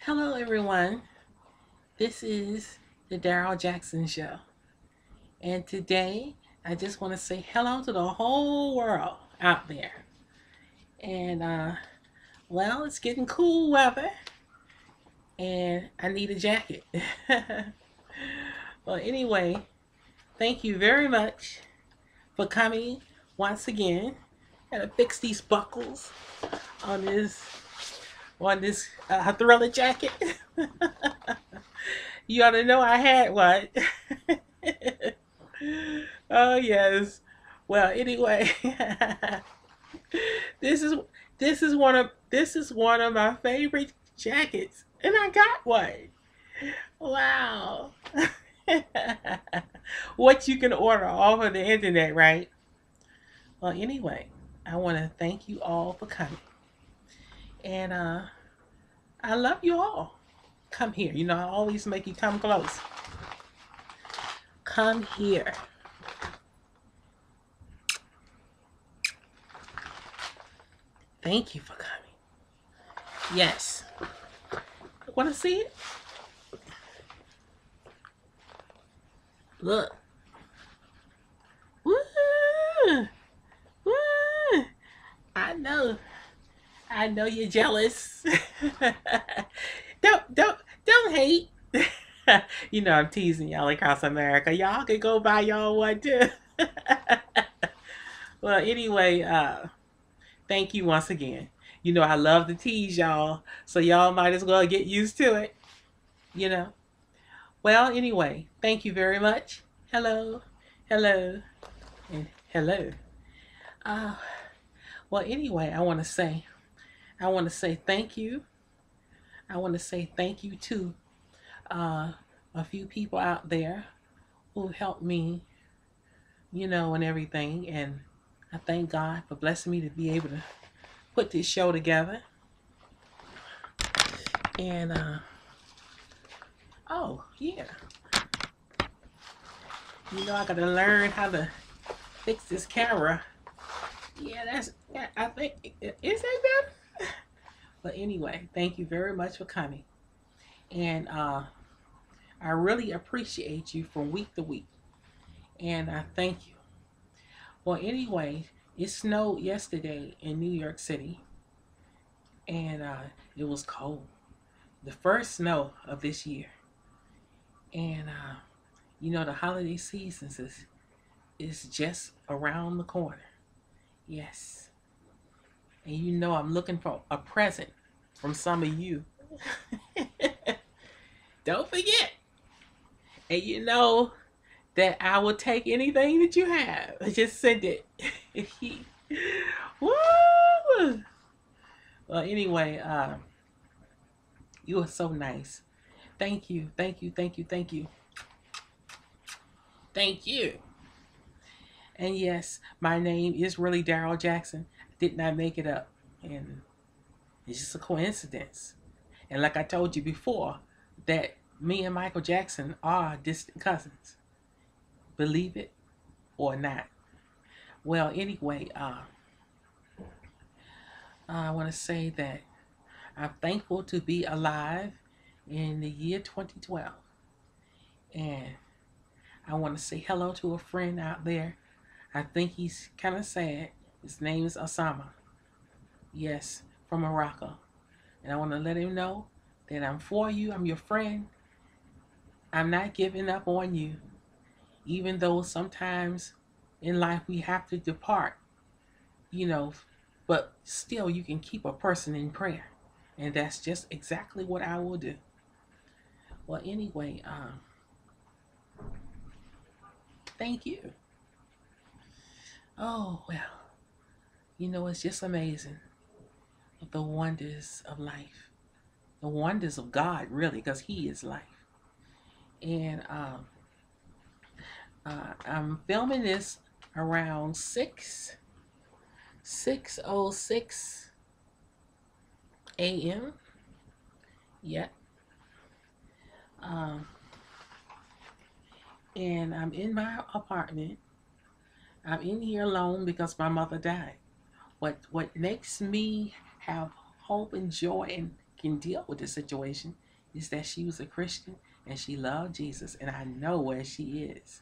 Hello, everyone. This is the Darryl Jackson Show. And today, I just want to say hello to the whole world out there. And, well, it's getting cool weather, and I need a jacket. Well, anyway, thank you very much for coming once again. Gotta fix these buckles on this thriller jacket. You ought to know I had one. Oh yes. Well, anyway, this is this is one of my favorite jackets, and I got one. Wow. What you can order off of the internet, right? Well, anyway, I want to thank you all for coming, and I love you all. Come here. You know, I always make you come close. Come here. Thank you for coming. Yes. Want to see it? Look. Woo! Woo! I know. I know you're jealous. Don't hate. You know I'm teasing y'all across America. Y'all can go buy y'all one too. Well, anyway, thank you once again. You know I love to tease y'all, so y'all might as well get used to it. You know. Well, anyway, thank you very much. Hello, hello, and hello. Uh, well, anyway, I want to say thank you. I want to say thank you to uh, a few people out there who helped me, and everything. And I thank God for blessing me to be able to put this show together. And oh yeah, I gotta learn how to fix this camera. Yeah, I think is that better? But anyway, thank you very much for coming, and I really appreciate you from week to week, and I thank you. Well, anyway, it snowed yesterday in New York City, and it was cold. The first snow of this year, and the holiday seasons is just around the corner. Yes, and I'm looking for a present from some of you. Don't forget, and that I will take anything that you have. Just send it. Woo! Well, anyway, you are so nice. Thank you, thank you, thank you, thank you, thank you. And yes, my name is really Darryl Jackson. I did not make it up, and it's just a coincidence. And like I told you before, that me and Michael Jackson are distant cousins. Believe it or not. Well, anyway, I want to say that I'm thankful to be alive in the year 2012. And I want to say hello to a friend out there. I think he's kind of sad. His name is Osama. Yes, from Morocco. And I want to let him know that I'm for you. I'm your friend. I'm not giving up on you. Even though sometimes in life we have to depart, you know, but still you can keep a person in prayer. And that's just exactly what I will do. Well, anyway, thank you. Oh, well, it's just amazing the wonders of life, the wonders of God, really, because He is life. And I'm filming this around 6:06 a.m. Yeah. Um, and I'm in my apartment. I'm in here alone because my mother died. What makes me have hope and joy and can deal with the situation is that she was a Christian and she loved Jesus, and I know where she is.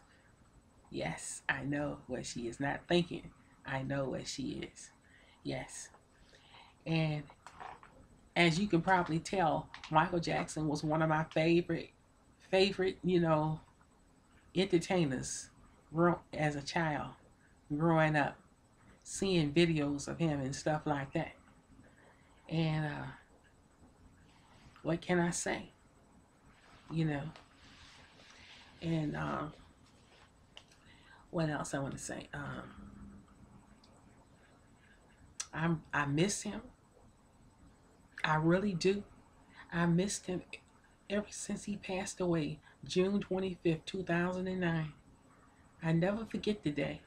Yes, I know where she is. Not thinking, I know where she is. Yes. And as you can probably tell, Michael Jackson was one of my favorite, entertainers as a child growing up, seeing videos of him and stuff like that. And what can I say? You know, and what else I want to say? I miss him. I really do. I missed him ever since he passed away, June 25th, 2009. I never forget the day.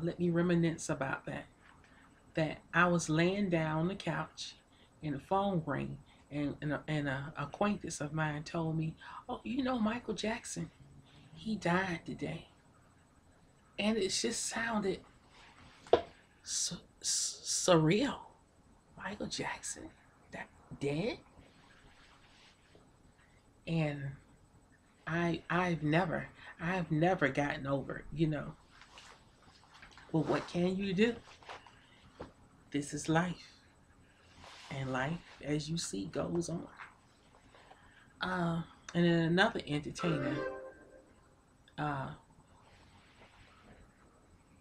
Let me reminisce about that. That I was laying down on the couch and the phone rang, and a acquaintance of mine told me, "Oh, you know Michael Jackson, he died today." And it just sounded surreal. Michael Jackson, that dead? And I've never gotten over it, But what can you do? This is life. And life, as you see, goes on. And then another entertainer, and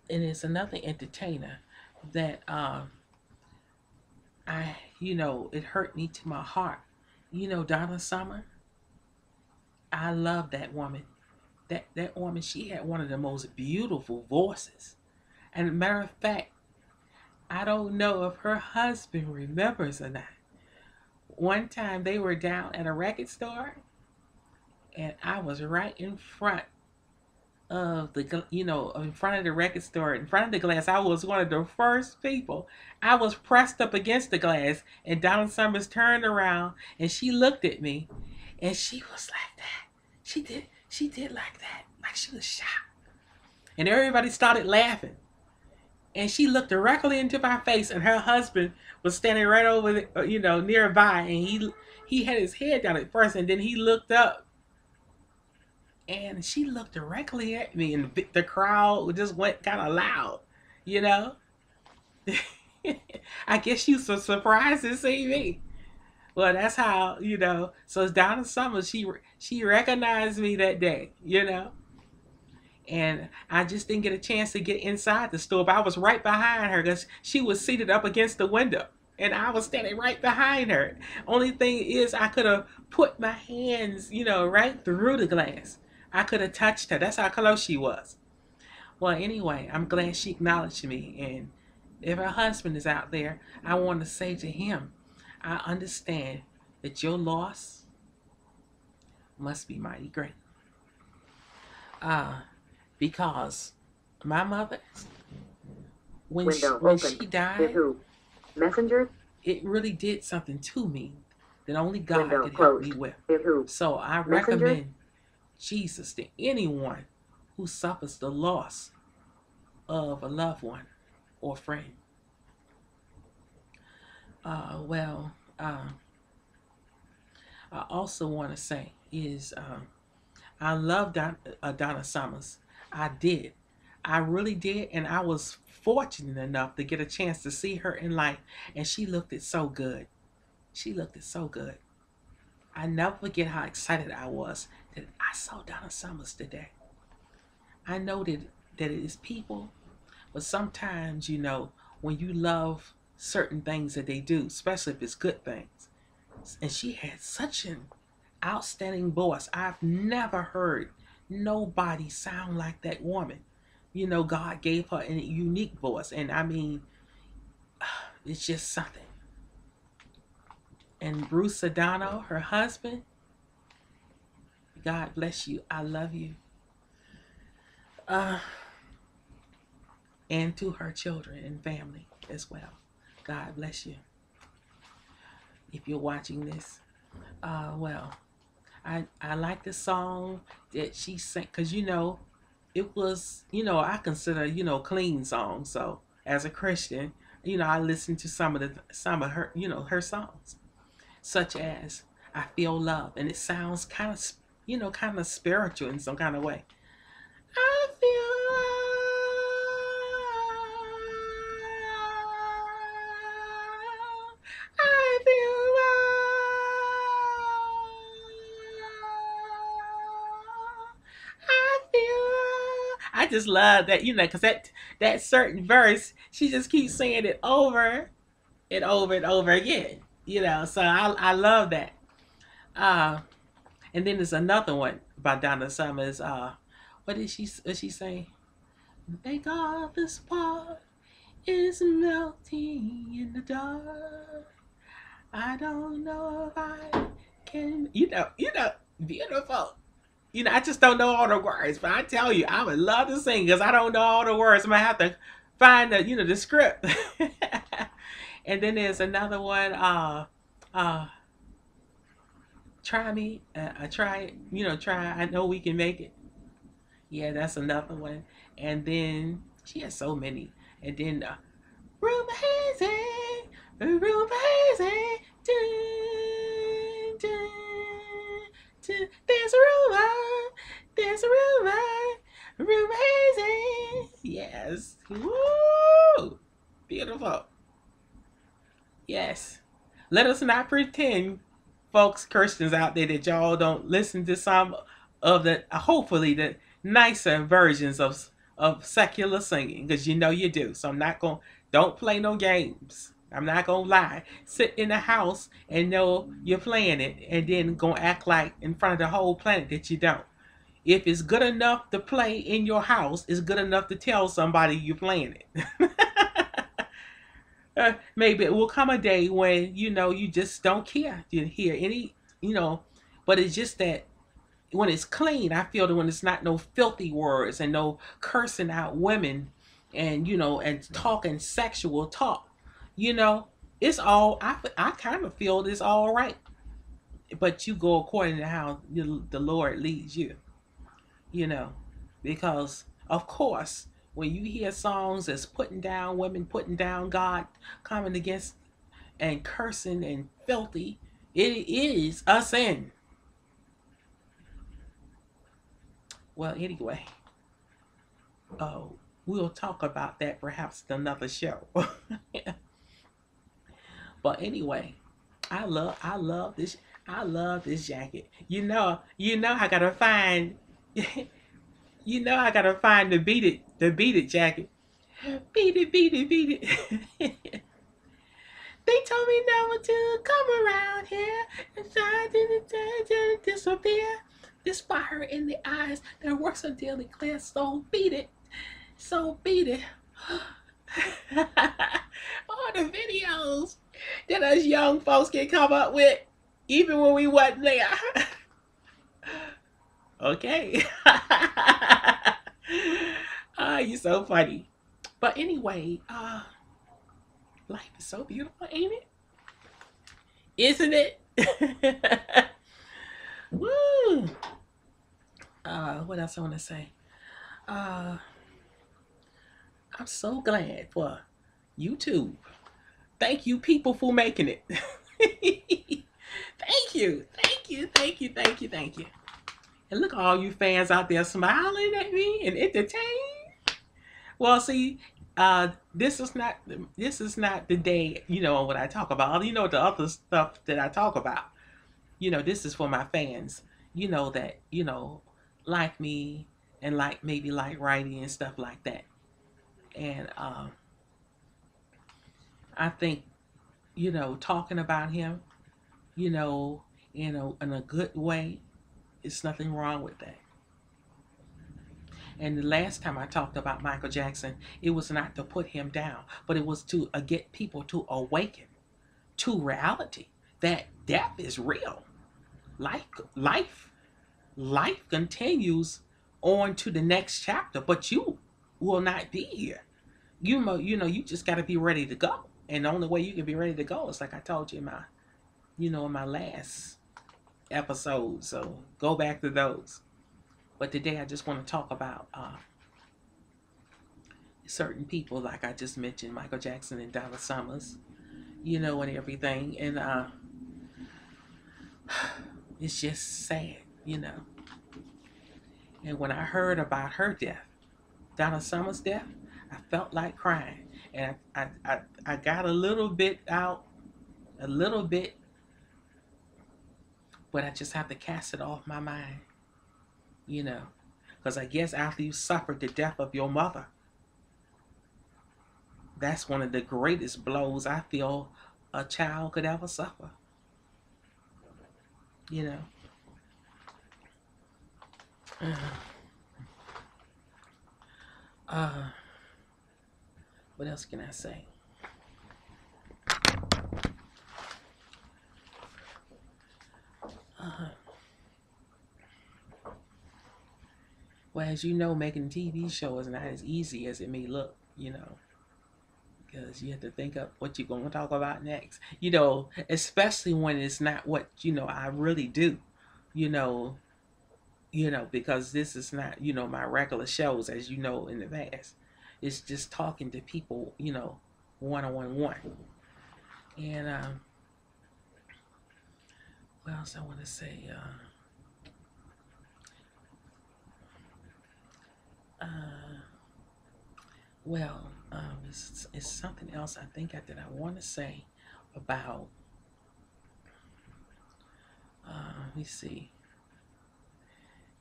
it's another entertainer that it hurt me to my heart. Donna Summer. I love that woman. That woman, she had one of the most beautiful voices. And a matter of fact, I don't know if her husband remembers or not. One time they were down at a record store, and I was right in front of in front of the record store, in front of the glass. I was one of the first people. I was pressed up against the glass, and Donna Summers turned around and she looked at me, and she was like that. She did like that, like she was shocked. And everybody started laughing. And she looked directly into my face, and her husband was standing right over, nearby, and he had his head down at first, and then he looked up, and she looked directly at me, and the crowd just went kind of loud, I guess she was so surprised to see me. Well, that's how, So Donna Summers, she recognized me that day, And I just didn't get a chance to get inside the store, but I was right behind her because she was seated up against the window. And I was standing right behind her. Only thing is I could have put my hands, right through the glass. I could have touched her. That's how close she was. Well, anyway, I'm glad she acknowledged me. And if her husband is out there, I want to say to him, I understand that your loss must be mighty great. Because my mother, when she died, Messenger, it really did something to me that only God could help me with. So I recommend Jesus to anyone who suffers the loss of a loved one or friend. I also want to say is I love Donna Summers. I did. I really did. And I was fortunate enough to get a chance to see her in life. And she looked it so good. She looked it so good. I never forget how excited I was that I saw Donna Summers today. I know that it is people, but sometimes, when you love certain things that they do, especially if it's good things. And she had such an outstanding voice. I've never heard nobody sound like that woman. God gave her a unique voice, and I mean, it's just something. And Bruce Sedano, her husband, God bless you. I love you. And to her children and family as well. God bless you. If you're watching this, I like the song that she sang, because it was, I consider, clean song. So as a Christian, I listen to some of her, her songs. such as I feel love, and it sounds kind of, kind of spiritual in some kind of way. I feel love. I feel love. I feel love. I just love that, because that certain verse, she just keeps saying it over and over and over again. So I love that. Uh, and then there's another one by Donna Summers. What she say? Make all this part is melting in the dark. I don't know if I can. Beautiful. I just don't know all the words, but I tell you, I would love to sing because I don't know all the words. I'm gonna have to find the script. And then there's another one. Try me. Try. Try. I know we can make it. Yeah, that's another one. And then she has so many. And then room hazy, room hazy. Dun, dun, dun. There's a rumor, there's a rumor, room hazy. Yes. Woo! Beautiful. Yes. Let us not pretend, folks, Christians out there, that y'all don't listen to some of the, hopefully, the nicer versions of secular singing, because you do. So don't play no games. I'm not gonna lie. Sit in the house and know you're playing it, and then gonna act like in front of the whole planet that you don't. If it's good enough to play in your house, it's good enough to tell somebody you're playing it. Maybe it will come a day when you just don't care to hear any, but it's just that when it's clean, I feel that when it's not no filthy words and no cursing out women and and talking sexual talk, it's all, I kind of feel it's all right, but you go according to how the Lord leads you, you know because of course when you hear songs that's putting down women, putting down God, coming against and cursing and filthy, it is a sin. Well, anyway, oh, we'll talk about that perhaps in another show. But anyway, I love this, jacket. I gotta find I gotta find the beat it jacket. Beat it. They told me never to come around here and try to disappear. This fire in the eyes that works until it clears. So beat it. So beat it. All the videos that us young folks can come up with, even when we wasn't there. Okay. You're so funny. But anyway, life is so beautiful, ain't it? Isn't it? Woo! What else I want to say? Uh, I'm so glad for YouTube. Thank you, people, for making it. Thank you, thank you, thank you, thank you, thank you. And look at all you fans out there smiling at me and entertained. Well, see, this is not the day, what I talk about. The other stuff that I talk about. This is for my fans, that, like me and maybe like writing and stuff like that. And I think, talking about him, in a good way, it's nothing wrong with that. And the last time I talked about Michael Jackson, it was not to put him down, but it was to get people to awaken to reality that death is real. Life, life, life continues on to the next chapter, but you will not be here. You just got to be ready to go. And the only way you can be ready to go is like I told you in my last episode. So go back to those. But today I just want to talk about certain people, like I just mentioned, Michael Jackson and Donna Summers, and everything. And It's just sad, you know. And when I heard about her death, Donna Summer's death, I felt like crying. And I got a little bit out, a little bit, but I just have to cast it off my mind, you know. Because I guess after you suffered the death of your mother, that's one of the greatest blows I feel a child could ever suffer, you know. Uh, what else can I say? Uh, well, as you know, making a TV show is not as easy as it may look, you know, because you have to think of what you're going to talk about next, you know, especially when it's not what, you know, I really do, you know, because this is not, you know, my regular shows, as you know, in the past. It's just talking to people, you know, one. And what else I want to say? Uh, it's something else I think that I want to say about. Let me see.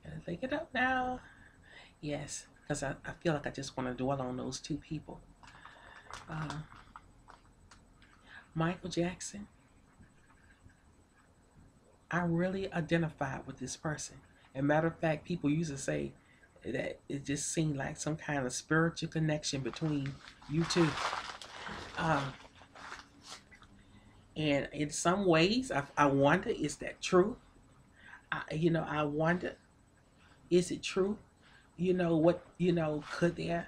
Gotta think it up now. Yes, because I feel like I just want to dwell on those two people. Michael Jackson. I really identified with this person. And matter of fact, people used to say that it just seemed like some kind of spiritual connection between you two. Um, and in some ways, I wonder, is that true? I wonder, is it true? Could there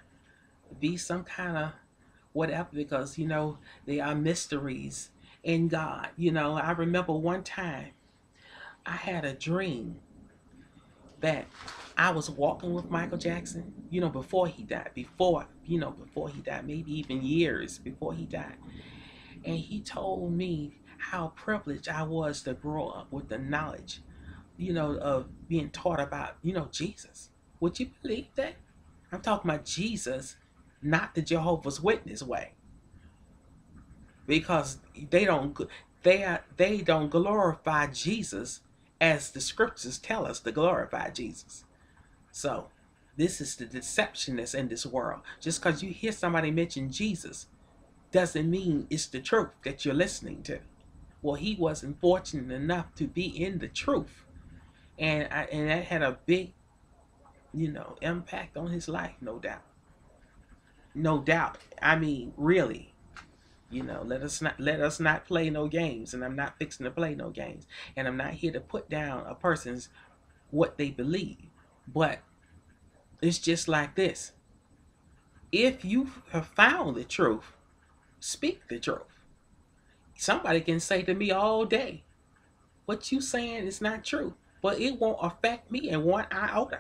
be some kind of whatever? Because, there are mysteries in God. I remember one time I had a dream that I was walking with Michael Jackson, before he died, before he died, maybe even years before he died. And he told me how privileged I was to grow up with the knowledge, of being taught about, Jesus. Would you believe that? I'm talking about Jesus, not the Jehovah's Witness way. Because they don't glorify Jesus as the scriptures tell us to glorify Jesus. So this is the deception that's in this world. Just because you hear somebody mention Jesus doesn't mean it's the truth that you're listening to. Well, he wasn't fortunate enough to be in the truth, and that had a big, impact on his life, no doubt, no doubt. I mean, really, let us not play no games, and I'm not fixing to play no games, and I'm not here to put down a person's what they believe, but it's just like this. If you have found the truth, speak the truth. Somebody can say to me all day, what you saying is not true, but it won't affect me in one iota,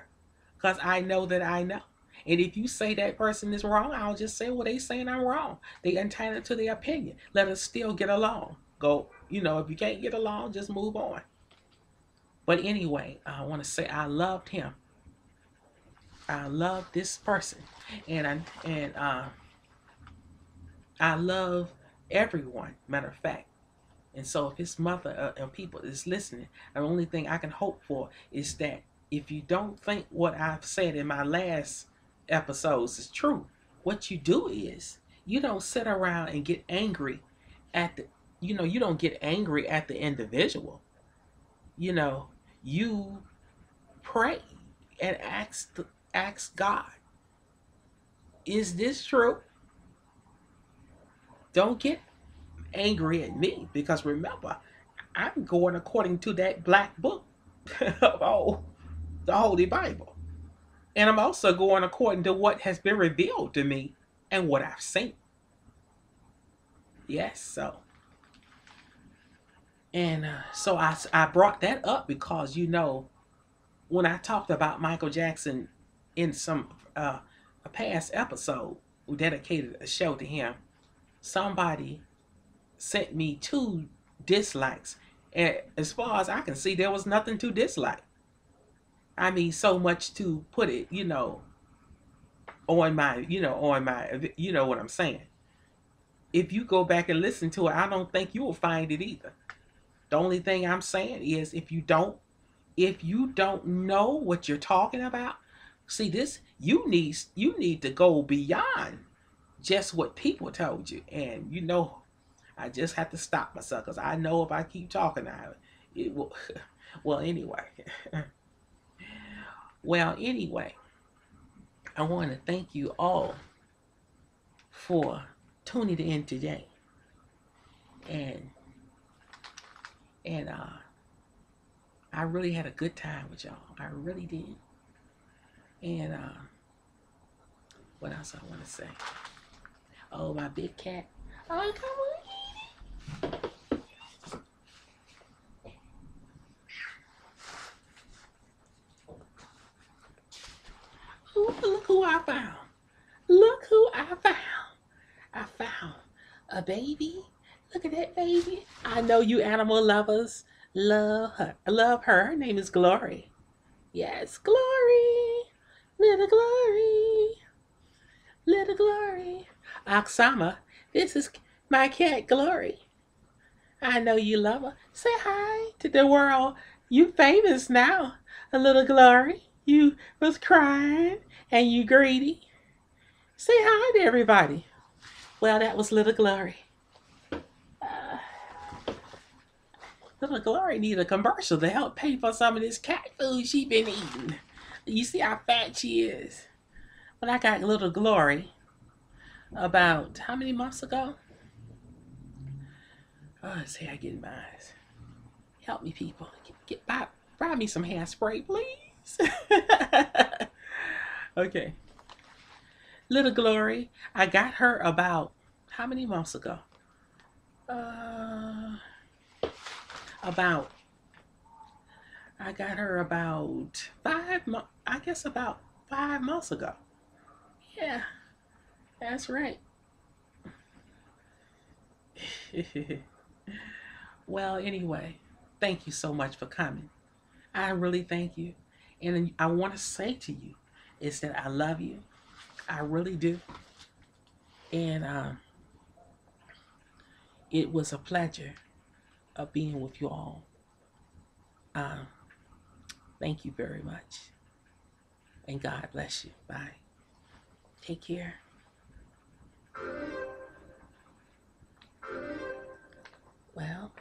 because I know that I know. And if you say that person is wrong, I'll just say, well, they saying I'm wrong. They entitled to their opinion. Let us still get along. Go, if you can't get along, just move on. But anyway, I want to say I loved him. I love this person, and I love everyone. Matter of fact. And so, if his mother and people is listening, the only thing I can hope for is that if you don't think what I've said in my last episodes is true, what you do is you don't sit around and get angry at the, you don't get angry at the individual. You pray and ask God, is this true? Don't get angry at me, because remember, I'm going according to that black book of the Holy Bible. And I'm also going according to what has been revealed to me and what I've seen. Yes, so. And so I brought that up because, when I talked about Michael Jackson in some a past episode, we dedicated a show to him, somebody sent me 2 dislikes, And as far as I can see, there was nothing to dislike. I mean, so much to put it, on my, you know what I'm saying. If you go back and listen to it, I don't think you will find it either. The only thing I'm saying is if you don't know what you're talking about, see this, you need to go beyond just what people told you. And I just have to stop myself because I know if I keep talking now, it will. Well, anyway. Well, anyway, I want to thank you all for tuning in today, and and I really had a good time with y'all. I really did. And what else I want to say? Oh, my big cat. Oh, come on. Ooh, look who I found. Look who I found. I found a baby. Look at that baby. I know you animal lovers love her. Love her. Her name is Glory. Yes, Glory. Little Glory. Little Glory. Oksama, this is my cat Glory. I know you love her. Say hi to the world. You famous now. A little Glory. You was crying and you greedy. Say hi to everybody. Well, that was Little Glory. Uh, Little Glory need a commercial to help pay for some of this cat food she been eating. You see how fat she is. When I got Little Glory about how many months ago? Oh, let's see, I get mine. Help me, people. Buy me some hairspray, please. Okay. Little Glory, I got her about how many months ago? Uh, about I got her about 5 months. I guess about 5 months ago. Yeah, that's right. Well, anyway, thank you so much for coming. I really thank you, and I want to say to you is that I love you. I really do, and it was a pleasure of being with you all. Um, Thank you very much. And God bless you. Bye. Take care. Well,